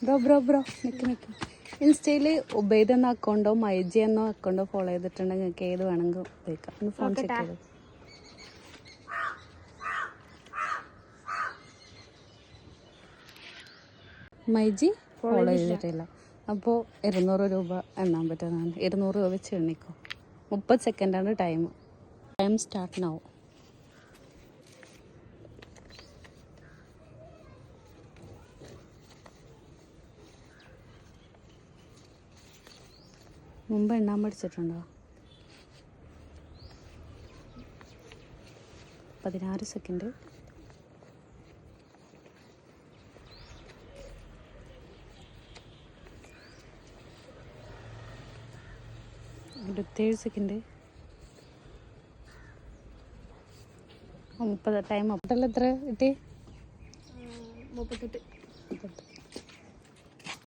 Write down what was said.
Bro നിൽക്ക്. ഇൻസ്റ്റയിൽ ഉബൈദ് എന്ന അക്കൗണ്ടോ മൈജി എന്ന അക്കൗണ്ടോ ഫോളോ ചെയ്തിട്ടുണ്ടെങ്കിൽ നിങ്ങൾക്ക് ഏത് വേണമെങ്കിൽ ഉപയോഗിക്കാം. ഒന്ന് ഫോൺ ചെക്ക് ചെയ്ത്. മൈജി ഫോളോ ചെയ്തിട്ടില്ല. അപ്പോൾ 200 രൂപ എണ്ണാൻ പറ്റുന്നതാണ്. 200 രൂപ വെച്ച് എണ്ണിക്കോ. 30 സെക്കൻഡാണ് ടൈം സ്റ്റാർട്ടിനാവും. മുമ്പ് എണ്ണാൻ പഠിച്ചിട്ടുണ്ടോ? 16 സെക്കൻഡ്. 27 സെക്കൻഡ്. 30 ടൈം. അപ്പോഴെല്ലാം എത്ര കിട്ടി? 38.